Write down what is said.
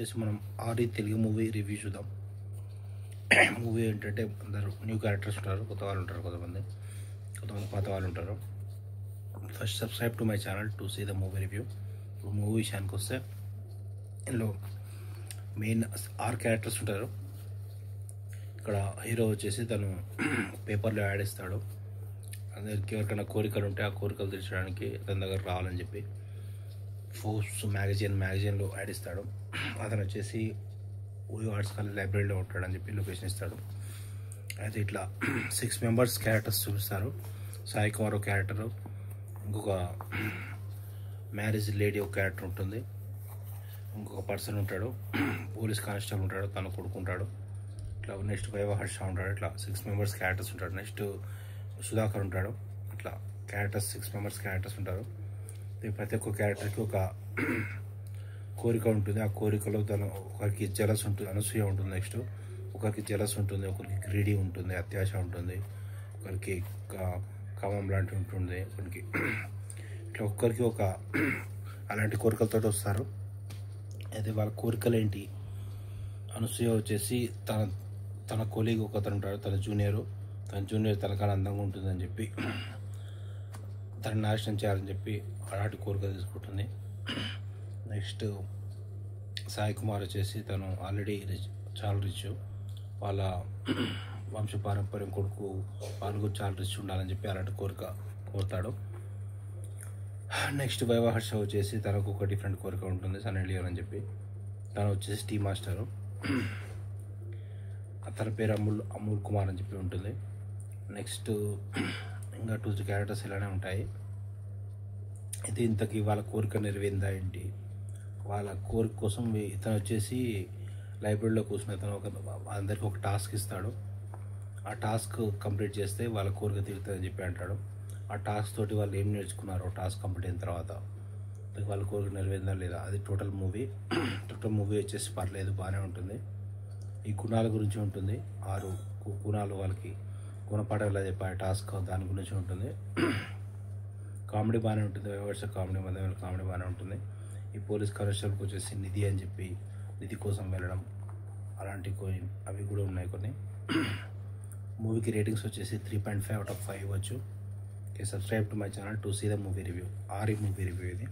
వచ్చేసి మనం ఆరి Telugu movie review చూద్దాం. మూవీ ఏంటంటే అందరూ న్యూ క్యారెక్టర్స్ ఉంటారు, కొత్త వాళ్ళు ఉంటారు, కొంతమంది పాత వాళ్ళు ఉంటారు. First subscribe to my channel to see the movie review. ఇప్పుడు మూవీ విషయానికి వస్తే ఇందులో మెయిన్ 6 క్యారెక్టర్స్ ఉంటారు. ఇక్కడ హీరో వచ్చేసి తను పేపర్లో యాడ్ ఇస్తాడు. అందరికి ఎవరికైనా కోరికలు ఉంటే ఆ కోరికలు తీర్చడానికి తన దగ్గర రావాలని చెప్పి ఫోర్బ్స్ మ్యాగజైన్లో యాడ్ ఇస్తాడు. అతను వచ్చేసి ఊరి ఆర్ట్స్ కాలేజ్ లైబ్రరీలో ఉంటాడని చెప్పి లొకేషన్ ఇస్తాడు. అయితే ఇట్లా 6 మెంబర్స్ క్యారెక్టర్స్ చూపిస్తారు. సాయి కుమార్ ఒక క్యారెక్టరు, ఇంకొక మ్యారేజ్ లేడీ ఒక క్యారెక్టర్ ఉంటుంది, ఇంకొక పర్సన్ ఉంటాడు, పోలీస్ కానిస్టేబుల్ ఉంటాడు, తను కొడుకుంటాడు, ఇట్లా నెక్స్ట్ వైవ హర్ష ఉంటాడు. ఇట్లా 6 మెంబర్స్ క్యారెక్టర్స్ ఉంటాడు. నెక్స్ట్ సుధాకర్ ఉంటాడు. ఇట్లా 6 మెంబర్స్ క్యారెక్టర్స్ ఉంటారు. ప్రతి ఒక్క క్యారెక్టర్కి ఒక కోరిక ఉంటుంది. ఆ కోరికలో తను ఒకరికి జలస్ ఉంటుంది, అనసూయ ఉంటుంది. నెక్స్ట్ ఒకరికి జలస్ ఉంటుంది, ఒకరికి గ్రీడీ ఉంటుంది, అత్యాశ ఉంటుంది, ఒకరికి కామం లాంటివి ఉంటుంది, ఒకరికి ఇట్లా ఒక్కరికి ఒక అలాంటి కోరికలతో వస్తారు. అయితే వాళ్ళ కోరికలు ఏంటి? అనసూయ వచ్చేసి తన కొలీగ్ ఒక అతను ఉంటాడు, తన జూనియర్ తనకన్నా అందంగా ఉంటుందని చెప్పి తన నాశనం చేయాలని చెప్పి అలాంటి కోరిక తీసుకుంటుంది. నెక్స్ట్ సాయి కుమార్ వచ్చేసి తను ఆల్రెడీ చాలా రిచ్, వాళ్ళ వంశ పారంపర్యం కొడుకు వాళ్ళు కూడా చాలా రిచ్ ఉండాలని చెప్పి అలాంటి కోరిక కోరుతాడు. నెక్స్ట్ వైవ హర్ష వచ్చేసి తనకు ఒక డిఫరెంట్ కోరిక ఉంటుంది, సన్నీ లియోన్ అని చెప్పి. తను వచ్చేసి టీ మాస్టరు, అతని పేరు అమూల్ కుమార్ అని చెప్పి ఉంటుంది. నెక్స్ట్ ఇంకా 2 క్యారెక్టర్స్ ఇలానే ఉంటాయి. అయితే ఇంతకీ వాళ్ళ కోరిక నెరవేరిందా ఏంటి? వాళ్ళ కోరిక కోసం ఇతను వచ్చేసి లైబ్రరీలో కూర్చుని అతను అందరికి ఒక టాస్క్ ఇస్తాడు. ఆ టాస్క్ కంప్లీట్ చేస్తే వాళ్ళ కోరిక తీరుతుందని చెప్పి అంటాడు. ఆ టాస్క్ తోటి వాళ్ళు ఏం నేర్చుకున్నారో టాస్క్ కంప్లీట్ అయిన తర్వాత వాళ్ళ కోరిక నెరవేరిందా లేదా, అది టోటల్ మూవీ వచ్చేసి పర్లేదు, బాగానే ఉంటుంది. ఈ గుణాల గురించి ఉంటుంది. 6 గుణాలు వాళ్ళకి గుణపాఠాలు చెప్పే టాస్క్ దాని గురించి ఉంటుంది. కామెడీ బాగానే ఉంటుంది, వ్యవహార కామెడీ బాగానే ఉంటుంది. ఈ పోలీస్ కానిస్టేబుల్కి వచ్చేసి నిధి అని చెప్పి నిధి కోసం వెళ్ళడం అలాంటి అవి కూడా ఉన్నాయి కొన్ని. మూవీకి రేటింగ్స్ వచ్చేసి 3.5 out of 5 ఇవ్వచ్చు. Subscribe to my channel to see the movie review. Aari movie review ఇది.